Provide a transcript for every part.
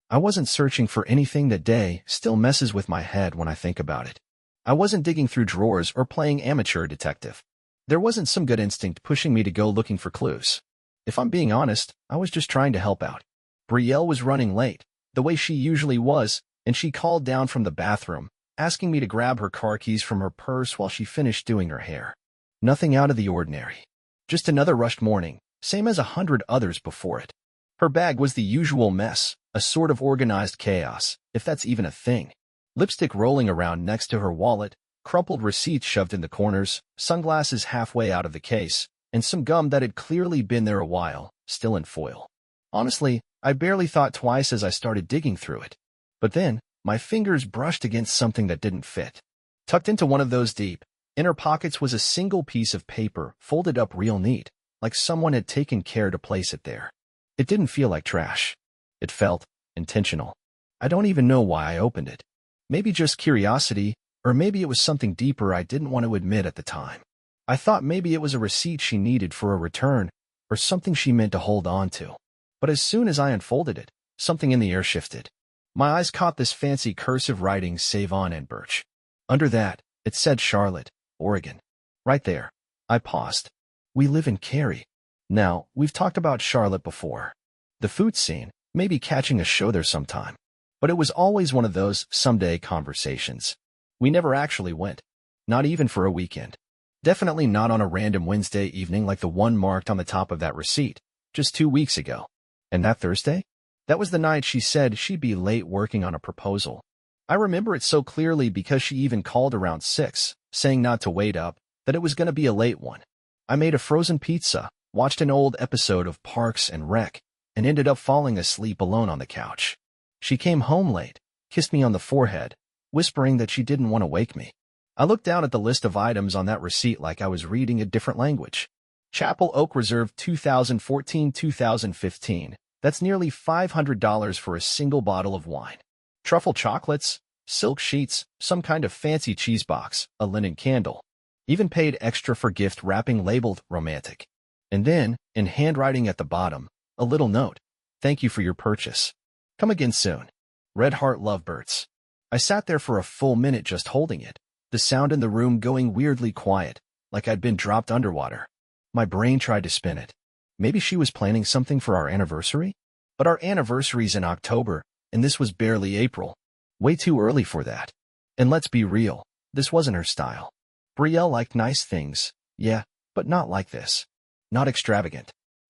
I wasn't searching for anything that day, still messes with my head when I think about it. I wasn't digging through drawers or playing amateur detective. There wasn't some good instinct pushing me to go looking for clues. If I'm being honest, I was just trying to help out. Brielle was running late, the way she usually was, and she called down from the bathroom, asking me to grab her car keys from her purse while she finished doing her hair. Nothing out of the ordinary. Just another rushed morning, same as 100 others before it. Her bag was the usual mess, a sort of organized chaos, if that's even a thing. Lipstick rolling around next to her wallet, crumpled receipts shoved in the corners, sunglasses halfway out of the case, and some gum that had clearly been there a while, still in foil. Honestly, I barely thought twice as I started digging through it. But then, my fingers brushed against something that didn't fit. Tucked into one of those deep, inner pockets was a single piece of paper, folded up real neat, like someone had taken care to place it there. It didn't feel like trash. It felt intentional. I don't even know why I opened it. Maybe just curiosity, or maybe it was something deeper I didn't want to admit at the time. I thought maybe it was a receipt she needed for a return, or something she meant to hold on to. But as soon as I unfolded it, something in the air shifted. My eyes caught this fancy cursive writing, Save On and Birch. Under that, it said Charlotte, Oregon. Right there. I paused. We live in Cary. Now, we've talked about Charlotte before. The food scene, maybe catching a show there sometime. But it was always one of those someday conversations. We never actually went. Not even for a weekend. Definitely not on a random Wednesday evening like the one marked on the top of that receipt, just 2 weeks ago. And that Thursday? That was the night she said she'd be late working on a proposal. I remember it so clearly because she even called around 6, saying not to wait up, that it was going to be a late one. I made a frozen pizza, watched an old episode of Parks and Rec, and ended up falling asleep alone on the couch. She came home late, kissed me on the forehead, whispering that she didn't want to wake me. I looked down at the list of items on that receipt like I was reading a different language. Chapel Oak Reserve 2014-2015. That's nearly $500 for a single bottle of wine. Truffle chocolates, silk sheets, some kind of fancy cheese box, a linen candle. Even paid extra for gift wrapping labeled romantic. And then, in handwriting at the bottom, a little note. Thank you for your purchase. Come again soon. Red Heart Lovebirds. I sat there for a full minute just holding it, the sound in the room going weirdly quiet, like I'd been dropped underwater. My brain tried to spin it. Maybe she was planning something for our anniversary? But our anniversary's in October, and this was barely April. Way too early for that. And let's be real, this wasn't her style. Brielle liked nice things, yeah, but not like this. Not extravagant.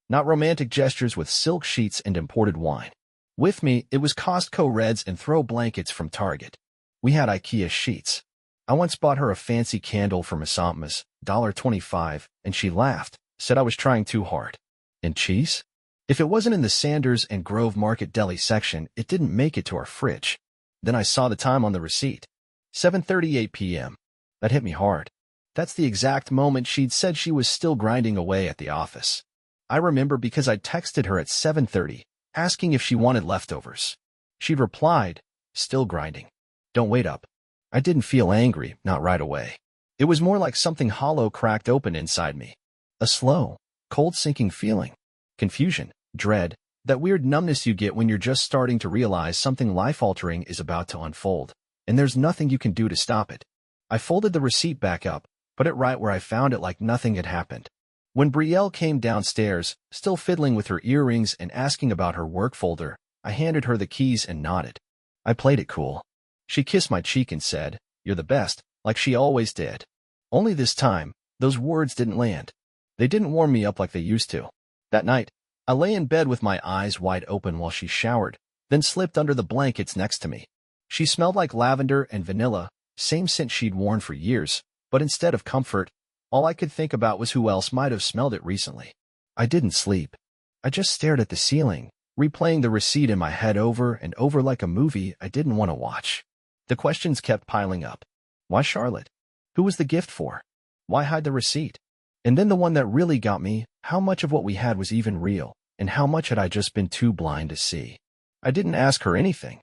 Not romantic gestures with silk sheets and imported wine. With me, it was Costco Reds and throw blankets from Target. We had IKEA sheets. I once bought her a fancy candle from Misampmas, $1.25, and she laughed, said I was trying too hard. And cheese? If it wasn't in the Sanders and Grove Market deli section, it didn't make it to our fridge. Then I saw the time on the receipt. 7:38 p.m. That hit me hard. That's the exact moment she'd said she was still grinding away at the office. I remember because I'd texted her at 7:30, asking if she wanted leftovers. She'd replied, still grinding. Don't wait up. I didn't feel angry, not right away. It was more like something hollow cracked open inside me. A slow, cold sinking feeling. Confusion, dread, that weird numbness you get when you're just starting to realize something life-altering is about to unfold, and there's nothing you can do to stop it. I folded the receipt back up, put it right where I found it like nothing had happened. When Brielle came downstairs, still fiddling with her earrings and asking about her work folder, I handed her the keys and nodded. I played it cool. She kissed my cheek and said, "You're the best," like she always did. Only this time, those words didn't land. They didn't warm me up like they used to. That night, I lay in bed with my eyes wide open while she showered, then slipped under the blankets next to me. She smelled like lavender and vanilla, same scent she'd worn for years, but instead of comfort, all I could think about was who else might have smelled it recently. I didn't sleep. I just stared at the ceiling, replaying the receipt in my head over and over like a movie I didn't want to watch. The questions kept piling up. Why Charlotte? Who was the gift for? Why hide the receipt? And then the one that really got me, how much of what we had was even real, and how much had I just been too blind to see? I didn't ask her anything.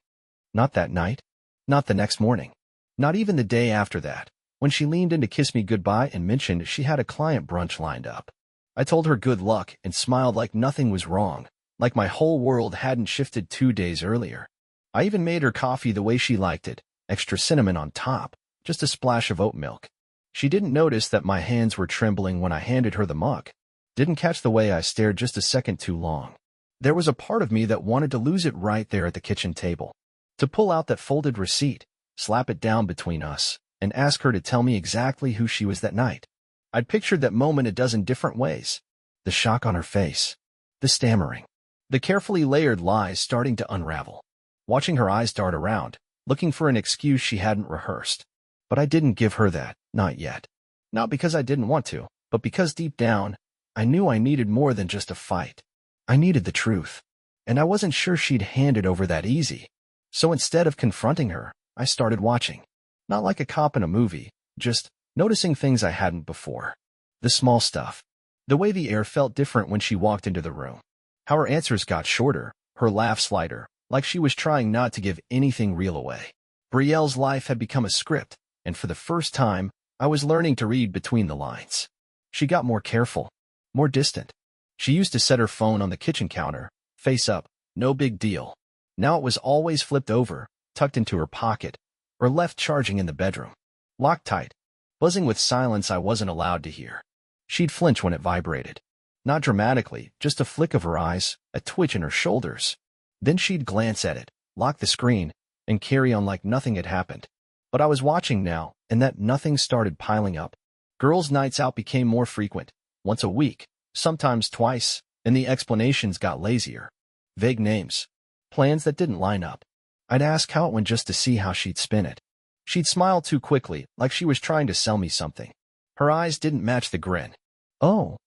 Not that night. Not the next morning. Not even the day after that, when she leaned in to kiss me goodbye and mentioned she had a client brunch lined up. I told her good luck and smiled like nothing was wrong, like my whole world hadn't shifted 2 days earlier. I even made her coffee the way she liked it, extra cinnamon on top, just a splash of oat milk. She didn't notice that my hands were trembling when I handed her the mug. Didn't catch the way I stared just a second too long. There was a part of me that wanted to lose it right there at the kitchen table. To pull out that folded receipt, slap it down between us, and ask her to tell me exactly who she was that night. I'd pictured that moment a dozen different ways. The shock on her face. The stammering. The carefully layered lies starting to unravel. Watching her eyes dart around, looking for an excuse she hadn't rehearsed. But I didn't give her that, not yet. Not because I didn't want to, but because deep down, I knew I needed more than just a fight. I needed the truth. And I wasn't sure she'd hand it over that easy. So instead of confronting her, I started watching. Not like a cop in a movie, just noticing things I hadn't before. The small stuff. The way the air felt different when she walked into the room. How her answers got shorter, her laughs lighter, like she was trying not to give anything real away. Brielle's life had become a script, and for the first time, I was learning to read between the lines. She got more careful, more distant. She used to set her phone on the kitchen counter, face up, no big deal. Now it was always flipped over, tucked into her pocket, or left charging in the bedroom. Locked tight, buzzing with silence I wasn't allowed to hear. She'd flinch when it vibrated. Not dramatically, just a flick of her eyes, a twitch in her shoulders. Then she'd glance at it, lock the screen, and carry on like nothing had happened. But I was watching now, and that nothing started piling up. Girls' nights out became more frequent, once a week, sometimes twice, and the explanations got lazier. Vague names. Plans that didn't line up. I'd ask how it went just to see how she'd spin it. She'd smile too quickly, like she was trying to sell me something. Her eyes didn't match the grin. Oh,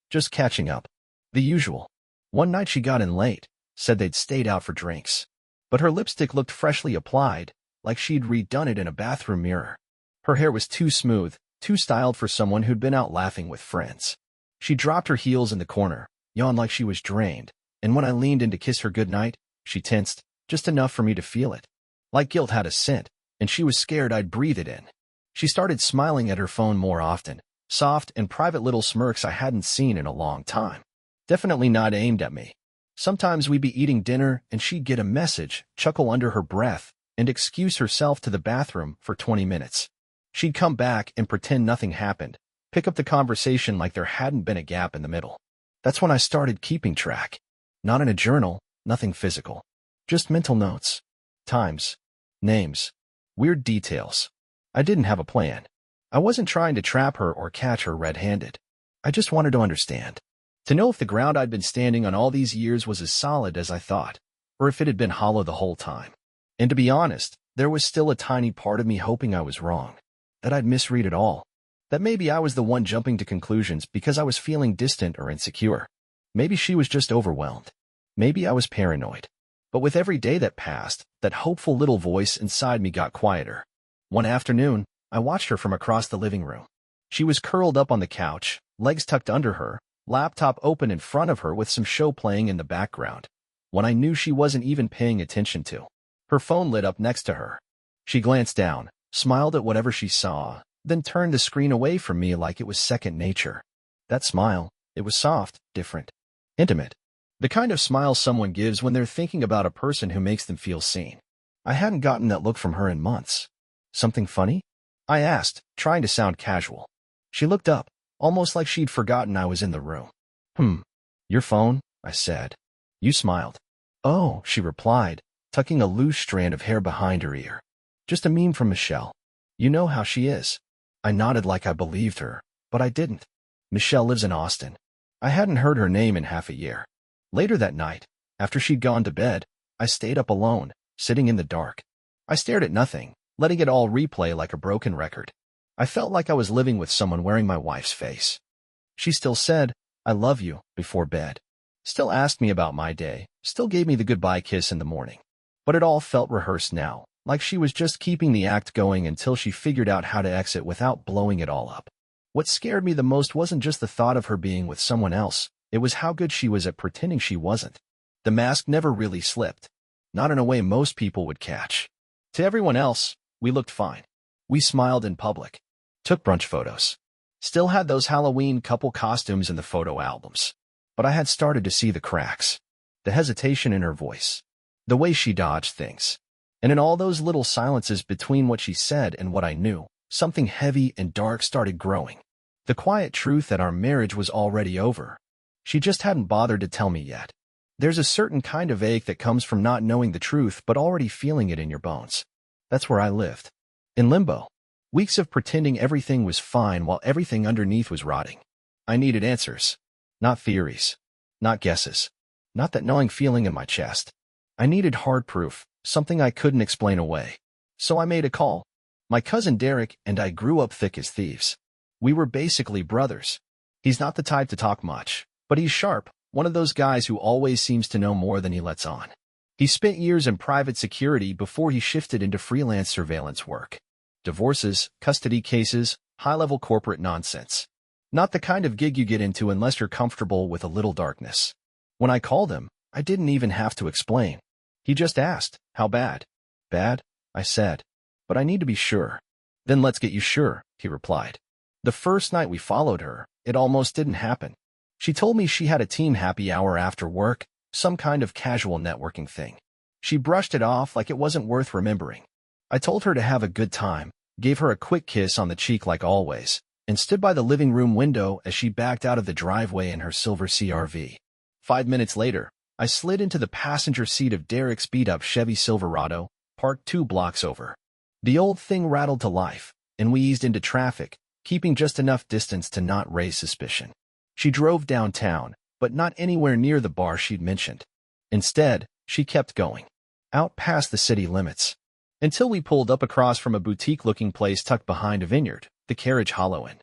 just catching up. The usual. One night she got in late, said they'd stayed out for drinks. But her lipstick looked freshly applied, like she'd redone it in a bathroom mirror. Her hair was too smooth, too styled for someone who'd been out laughing with friends. She dropped her heels in the corner, yawned like she was drained, and when I leaned in to kiss her goodnight, she tensed, just enough for me to feel it. Like guilt had a scent, and she was scared I'd breathe it in. She started smiling at her phone more often, soft and private little smirks I hadn't seen in a long time. Definitely not aimed at me. Sometimes we'd be eating dinner and she'd get a message, chuckle under her breath, and excuse herself to the bathroom for 20 minutes. She'd come back and pretend nothing happened, pick up the conversation like there hadn't been a gap in the middle. That's when I started keeping track. Not in a journal, nothing physical. Just mental notes. Times. Names. Weird details. I didn't have a plan. I wasn't trying to trap her or catch her red-handed. I just wanted to understand. To know if the ground I'd been standing on all these years was as solid as I thought, or if it had been hollow the whole time. And to be honest, there was still a tiny part of me hoping I was wrong, that I'd misread it all, that maybe I was the one jumping to conclusions because I was feeling distant or insecure. Maybe she was just overwhelmed. Maybe I was paranoid. But with every day that passed, that hopeful little voice inside me got quieter. One afternoon, I watched her from across the living room. She was curled up on the couch, legs tucked under her, laptop open in front of her with some show playing in the background. When I knew she wasn't even paying attention to. Her phone lit up next to her. She glanced down, smiled at whatever she saw, then turned the screen away from me like it was second nature. That smile, it was soft, different, intimate. The kind of smile someone gives when they're thinking about a person who makes them feel seen. I hadn't gotten that look from her in months. Something funny? I asked, trying to sound casual. She looked up, almost like she'd forgotten I was in the room. Your phone? I said. You smiled. Oh, she replied, tucking a loose strand of hair behind her ear. Just a meme from Michelle. You know how she is. I nodded like I believed her, but I didn't. Michelle lives in Austin. I hadn't heard her name in half a year. Later that night, after she'd gone to bed, I stayed up alone, sitting in the dark. I stared at nothing, letting it all replay like a broken record. I felt like I was living with someone wearing my wife's face. She still said, "I love you," before bed. Still asked me about my day, still gave me the goodbye kiss in the morning. But it all felt rehearsed now, like she was just keeping the act going until she figured out how to exit without blowing it all up. What scared me the most wasn't just the thought of her being with someone else, it was how good she was at pretending she wasn't. The mask never really slipped. Not in a way most people would catch. To everyone else, we looked fine. We smiled in public. Took brunch photos. Still had those Halloween couple costumes in the photo albums. But I had started to see the cracks. The hesitation in her voice. The way she dodged things. And in all those little silences between what she said and what I knew, something heavy and dark started growing. The quiet truth that our marriage was already over. She just hadn't bothered to tell me yet. There's a certain kind of ache that comes from not knowing the truth but already feeling it in your bones. That's where I lived. In limbo. Weeks of pretending everything was fine while everything underneath was rotting. I needed answers. Not theories. Not guesses. Not that gnawing feeling in my chest. I needed hard proof, something I couldn't explain away. So I made a call. My cousin Derek and I grew up thick as thieves. We were basically brothers. He's not the type to talk much, but he's sharp, one of those guys who always seems to know more than he lets on. He spent years in private security before he shifted into freelance surveillance work. Divorces, custody cases, high-level corporate nonsense. Not the kind of gig you get into unless you're comfortable with a little darkness. When I called him, I didn't even have to explain. He just asked, "How bad?" "Bad," I said. "But I need to be sure." "Then let's get you sure," he replied. The first night we followed her, it almost didn't happen. She told me she had a team happy hour after work, some kind of casual networking thing. She brushed it off like it wasn't worth remembering. I told her to have a good time, gave her a quick kiss on the cheek like always, and stood by the living room window as she backed out of the driveway in her silver CR-V. 5 minutes later, I slid into the passenger seat of Derek's beat-up Chevy Silverado, parked 2 blocks over. The old thing rattled to life, and we eased into traffic, keeping just enough distance to not raise suspicion. She drove downtown, but not anywhere near the bar she'd mentioned. Instead, she kept going, out past the city limits, until we pulled up across from a boutique-looking place tucked behind a vineyard, the Carriage Hollow Inn.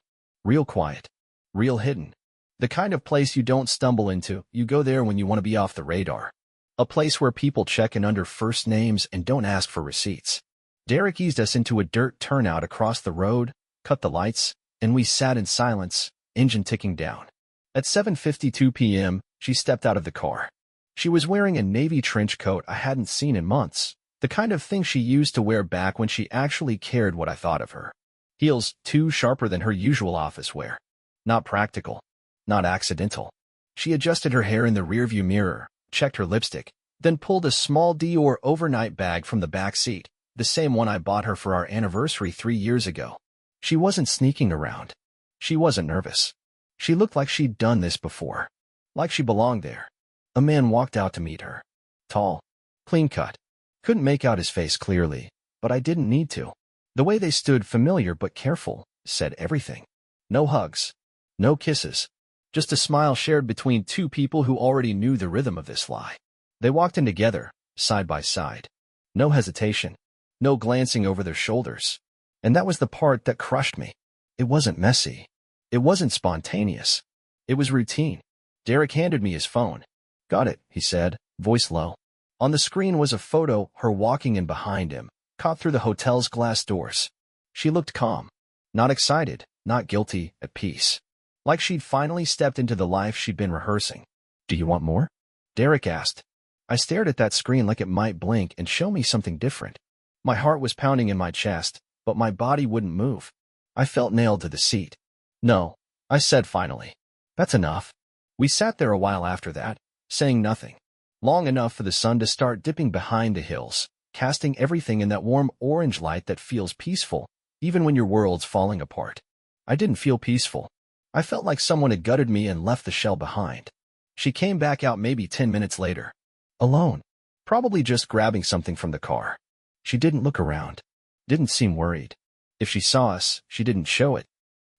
Real quiet. Real hidden. The kind of place you don't stumble into, you go there when you want to be off the radar. A place where people check in under first names and don't ask for receipts. Derek eased us into a dirt turnout across the road, cut the lights, and we sat in silence, engine ticking down. At 7:52 p.m., she stepped out of the car. She was wearing a navy trench coat I hadn't seen in months, the kind of thing she used to wear back when she actually cared what I thought of her. Heels too sharper than her usual office wear. Not practical. Not accidental. She adjusted her hair in the rearview mirror, checked her lipstick, then pulled a small Dior overnight bag from the back seat, the same one I bought her for our anniversary 3 years ago. She wasn't sneaking around. She wasn't nervous. She looked like she'd done this before. Like she belonged there. A man walked out to meet her. Tall. Clean cut. Couldn't make out his face clearly, but I didn't need to. The way they stood, familiar but careful, said everything. No hugs. No kisses. Just a smile shared between 2 people who already knew the rhythm of this lie. They walked in together, side by side. No hesitation. No glancing over their shoulders. And that was the part that crushed me. It wasn't messy. It wasn't spontaneous. It was routine. Derek handed me his phone. "Got it," he said, voice low. On the screen was a photo, her walking in behind him, caught through the hotel's glass doors. She looked calm. Not excited, not guilty, at peace. Like she'd finally stepped into the life she'd been rehearsing. "Do you want more?" Derek asked. I stared at that screen like it might blink and show me something different. My heart was pounding in my chest, but my body wouldn't move. I felt nailed to the seat. "No," I said finally. "That's enough." We sat there a while after that, saying nothing. Long enough for the sun to start dipping behind the hills, casting everything in that warm orange light that feels peaceful, even when your world's falling apart. I didn't feel peaceful. I felt like someone had gutted me and left the shell behind. She came back out maybe 10 minutes later. Alone. Probably just grabbing something from the car. She didn't look around. Didn't seem worried. If she saw us, she didn't show it.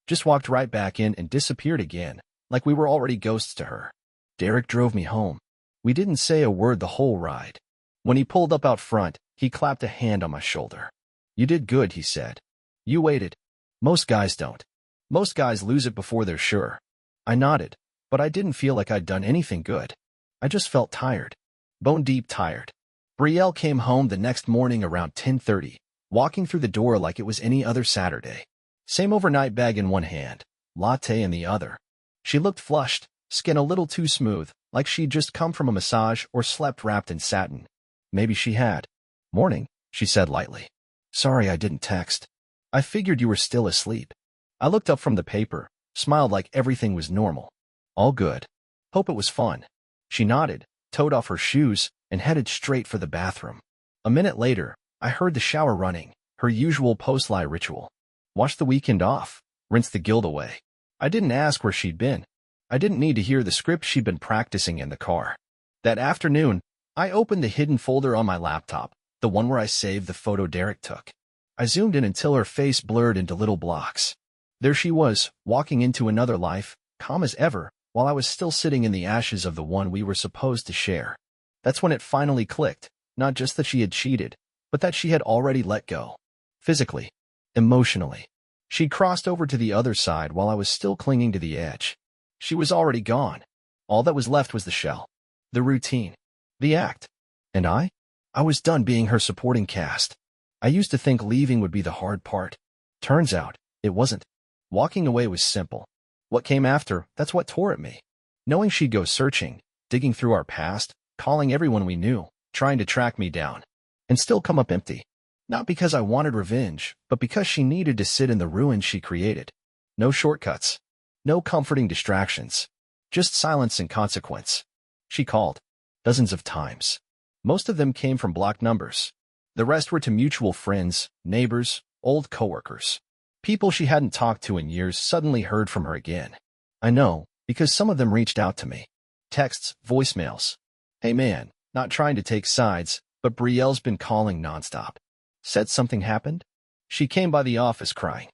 Just walked right back in and disappeared again, like we were already ghosts to her. Derek drove me home. We didn't say a word the whole ride. When he pulled up out front, he clapped a hand on my shoulder. "You did good," he said. "You waited. Most guys don't. Most guys lose it before they're sure." I nodded, but I didn't feel like I'd done anything good. I just felt tired. Bone-deep tired. Brielle came home the next morning around 10:30, walking through the door like it was any other Saturday. Same overnight bag in one hand, latte in the other. She looked flushed, skin a little too smooth, like she'd just come from a massage or slept wrapped in satin. Maybe she had. "Morning," she said lightly. "Sorry I didn't text. I figured you were still asleep." I looked up from the paper, smiled like everything was normal. "All good. Hope it was fun." She nodded, toed off her shoes, and headed straight for the bathroom. A minute later, I heard the shower running, her usual post-lie ritual. Wash the weekend off, rinse the guilt away. I didn't ask where she'd been. I didn't need to hear the script she'd been practicing in the car. That afternoon, I opened the hidden folder on my laptop, the one where I saved the photo Derek took. I zoomed in until her face blurred into little blocks. There she was, walking into another life, calm as ever, while I was still sitting in the ashes of the one we were supposed to share. That's when it finally clicked, not just that she had cheated, but that she had already let go. Physically. Emotionally. She'd crossed over to the other side while I was still clinging to the edge. She was already gone. All that was left was the shell. The routine. The act. And I was done being her supporting cast. I used to think leaving would be the hard part. Turns out, it wasn't. Walking away was simple. What came after, that's what tore at me. Knowing she'd go searching, digging through our past, calling everyone we knew, trying to track me down, and still come up empty. Not because I wanted revenge, but because she needed to sit in the ruins she created. No shortcuts. No comforting distractions. Just silence and consequence. She called. Dozens of times. Most of them came from blocked numbers. The rest were to mutual friends, neighbors, old coworkers. People she hadn't talked to in years suddenly heard from her again. I know, because some of them reached out to me. Texts, voicemails. Hey man, not trying to take sides, but Brielle's been calling nonstop. Said something happened? She came by the office crying.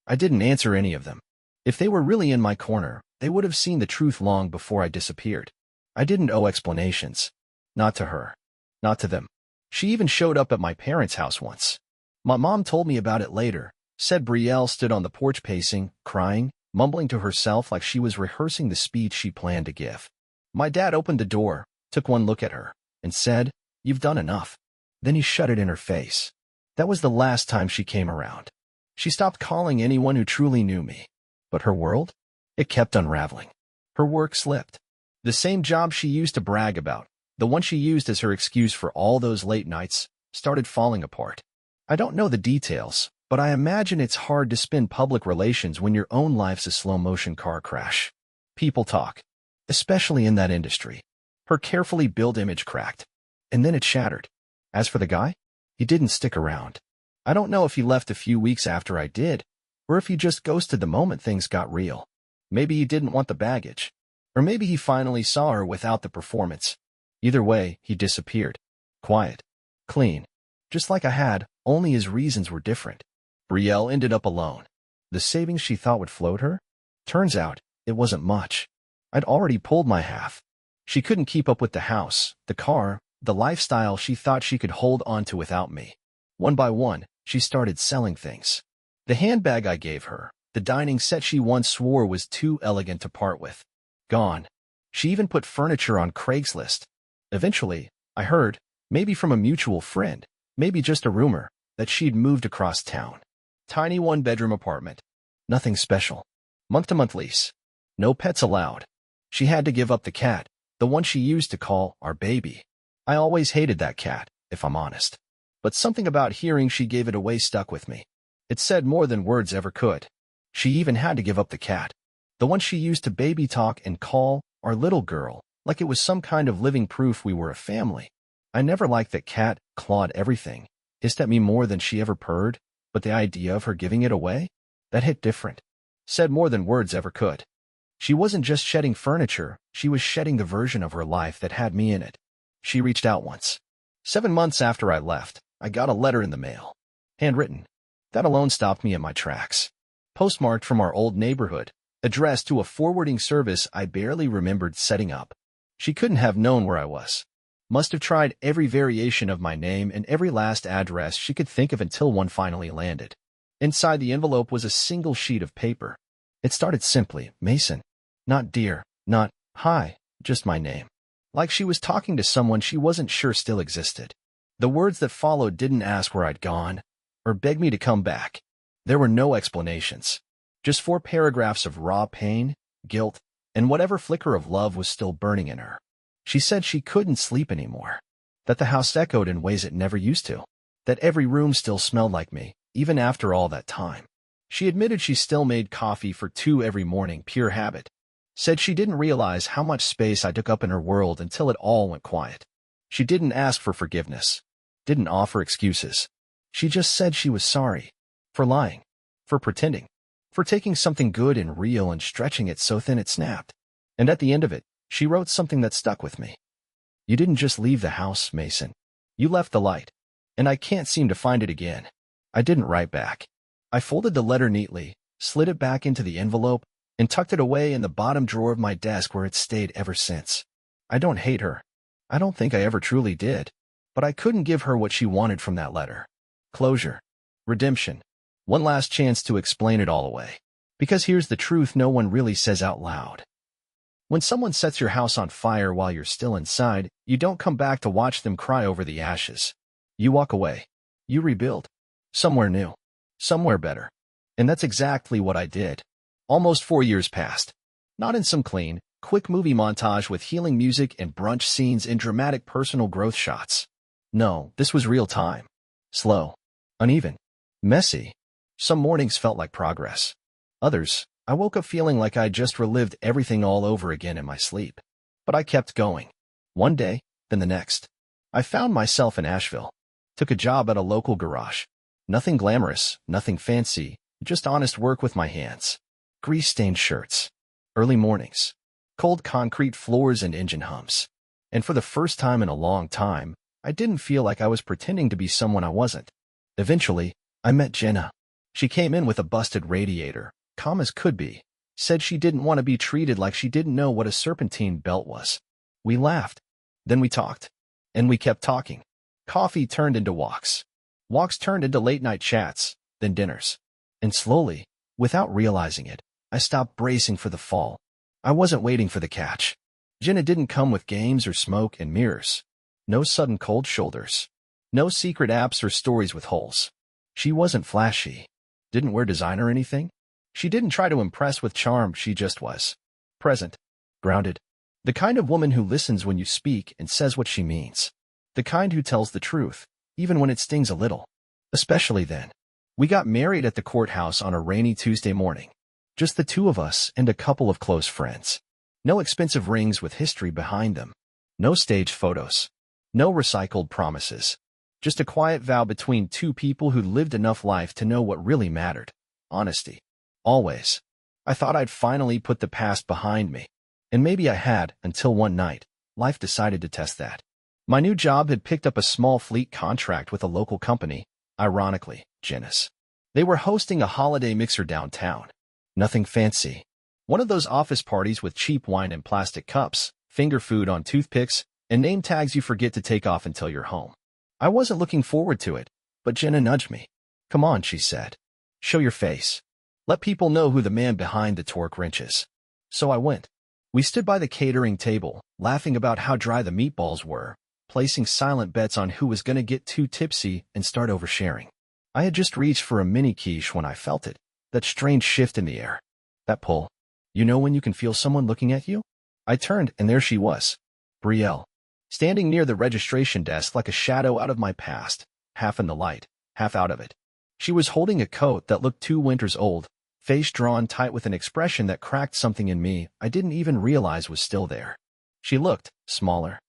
I didn't answer any of them. If they were really in my corner, they would have seen the truth long before I disappeared. I didn't owe explanations. Not to her. Not to them. She even showed up at my parents' house once. My mom told me about it later, said Brielle stood on the porch pacing, crying, mumbling to herself like she was rehearsing the speech she planned to give. My dad opened the door, took one look at her, and said, "You've done enough." Then he shut it in her face. That was the last time she came around. She stopped calling anyone who truly knew me. But her world? It kept unraveling. Her work slipped. The same job she used to brag about, the one she used as her excuse for all those late nights, started falling apart. I don't know the details, but I imagine it's hard to spin public relations when your own life's a slow-motion car crash. People talk, especially in that industry. Her carefully built image cracked, and then it shattered. As for the guy, he didn't stick around. I don't know if he left a few weeks after I did, or if he just ghosted the moment things got real. Maybe he didn't want the baggage, or maybe he finally saw her without the performance. Either way, he disappeared. Quiet. Clean. Just like I had, only his reasons were different. Brielle ended up alone. The savings she thought would float her? Turns out, it wasn't much. I'd already pulled my half. She couldn't keep up with the house, the car, the lifestyle she thought she could hold on to without me. One by one, she started selling things. The handbag I gave her, the dining set she once swore was too elegant to part with. Gone. She even put furniture on Craigslist. Eventually, I heard, maybe from a mutual friend, maybe just a rumor, that she'd moved across town. Tiny one-bedroom apartment. Nothing special. Month-to-month lease. No pets allowed. She had to give up the cat, the one she used to call our baby. I always hated that cat, if I'm honest. But something about hearing she gave it away stuck with me. It said more than words ever could. She even had to give up the cat, the one she used to baby talk and call our little girl, like it was some kind of living proof we were a family. I never liked that cat, clawed everything, hissed at me more than she ever purred, but the idea of her giving it away? That hit different. Said more than words ever could. She wasn't just shedding furniture, she was shedding the version of her life that had me in it. She reached out once. 7 months after I left, I got a letter in the mail. Handwritten. That alone stopped me in my tracks. Postmarked from our old neighborhood, addressed to a forwarding service I barely remembered setting up. She couldn't have known where I was. Must have tried every variation of my name and every last address she could think of until one finally landed. Inside the envelope was a single sheet of paper. It started simply, Mason. Not dear, not hi, just my name. Like she was talking to someone she wasn't sure still existed. The words that followed didn't ask where I'd gone, or beg me to come back. There were no explanations. Just 4 paragraphs of raw pain, guilt, and whatever flicker of love was still burning in her. She said she couldn't sleep anymore. That the house echoed in ways it never used to. That every room still smelled like me, even after all that time. She admitted she still made coffee for 2 every morning, pure habit. Said she didn't realize how much space I took up in her world until it all went quiet. She didn't ask for forgiveness, didn't offer excuses. She just said she was sorry. For lying. For pretending. For taking something good and real and stretching it so thin it snapped. And at the end of it, she wrote something that stuck with me. You didn't just leave the house, Mason. You left the light. And I can't seem to find it again. I didn't write back. I folded the letter neatly, slid it back into the envelope, and tucked it away in the bottom drawer of my desk where it's stayed ever since. I don't hate her. I don't think I ever truly did. But I couldn't give her what she wanted from that letter. Closure. Redemption. One last chance to explain it all away. Because here's the truth no one really says out loud. When someone sets your house on fire while you're still inside, you don't come back to watch them cry over the ashes. You walk away. You rebuild. Somewhere new. Somewhere better. And that's exactly what I did. Almost 4 years passed. Not in some clean, quick movie montage with healing music and brunch scenes and dramatic personal growth shots. No, this was real time. Slow. Uneven. Messy. Some mornings felt like progress. Others, I woke up feeling like I just relived everything all over again in my sleep. But I kept going. One day, then the next. I found myself in Asheville. Took a job at a local garage. Nothing glamorous, nothing fancy, just honest work with my hands. Grease-stained shirts. Early mornings. Cold concrete floors and engine hums. And for the first time in a long time, I didn't feel like I was pretending to be someone I wasn't. Eventually, I met Jenna. She came in with a busted radiator, calm as could be, said she didn't want to be treated like she didn't know what a serpentine belt was. We laughed. Then we talked. And we kept talking. Coffee turned into walks. Walks turned into late-night chats, then dinners. And slowly, without realizing it, I stopped bracing for the fall. I wasn't waiting for the catch. Jenna didn't come with games or smoke and mirrors. No sudden cold shoulders. No secret apps or stories with holes. She wasn't flashy. Didn't wear designer or anything. She didn't try to impress with charm, she just was. Present. Grounded. The kind of woman who listens when you speak and says what she means. The kind who tells the truth, even when it stings a little. Especially then. We got married at the courthouse on a rainy Tuesday morning. Just the two of us and a couple of close friends. No expensive rings with history behind them. No staged photos. No recycled promises. Just a quiet vow between two people who'd lived enough life to know what really mattered. Honesty. Always. I thought I'd finally put the past behind me. And maybe I had, until one night, life decided to test that. My new job had picked up a small fleet contract with a local company, ironically, Jenna's. They were hosting a holiday mixer downtown. Nothing fancy. One of those office parties with cheap wine in plastic cups, finger food on toothpicks, and name tags you forget to take off until you're home. I wasn't looking forward to it, but Jenna nudged me. Come on, she said. Show your face. Let people know who the man behind the torque wrench is. So I went. We stood by the catering table, laughing about how dry the meatballs were, placing silent bets on who was going to get too tipsy and start oversharing. I had just reached for a mini quiche when I felt it, that strange shift in the air. That pull. You know when you can feel someone looking at you? I turned, and there she was. Brielle. Standing near the registration desk like a shadow out of my past, half in the light, half out of it. She was holding a coat that looked 2 winters old, face drawn tight with an expression that cracked something in me I didn't even realize was still there. She looked smaller.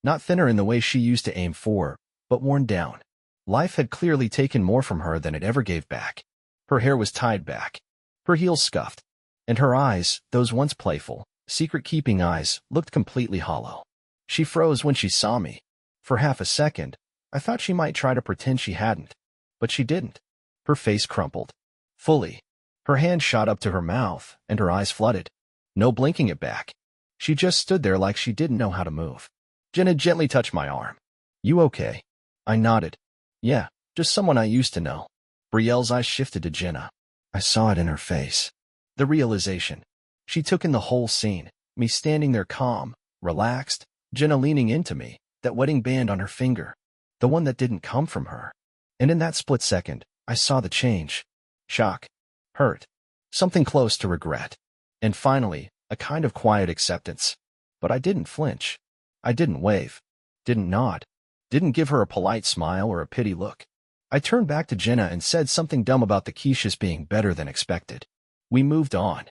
Not thinner in the way she used to aim for, but worn down. Life had clearly taken more from her than it ever gave back. Her hair was tied back. Her heels scuffed. And her eyes, those once playful, secret-keeping eyes, looked completely hollow. She froze when she saw me. For half a second, I thought she might try to pretend she hadn't. But she didn't. Her face crumpled. Fully. Her hand shot up to her mouth, and her eyes flooded. No blinking it back. She just stood there like she didn't know how to move. Jenna gently touched my arm. You okay? I nodded. Yeah, just someone I used to know. Brielle's eyes shifted to Jenna. I saw it in her face. The realization. She took in the whole scene, me standing there calm, relaxed, Jenna leaning into me, that wedding band on her finger, the one that didn't come from her. And in that split second, I saw the change. Shock. Hurt. Something close to regret. And finally, a kind of quiet acceptance. But I didn't flinch. I didn't wave. Didn't nod. Didn't give her a polite smile or a pity look. I turned back to Jenna and said something dumb about the quiches being better than expected. We moved on.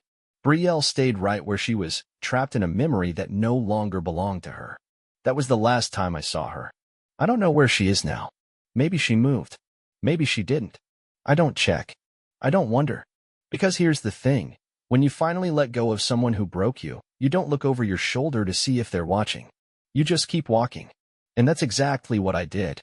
Brielle stayed right where she was, trapped in a memory that no longer belonged to her. That was the last time I saw her. I don't know where she is now. Maybe she moved. Maybe she didn't. I don't check. I don't wonder. Because here's the thing. When you finally let go of someone who broke you, you don't look over your shoulder to see if they're watching. You just keep walking. And that's exactly what I did.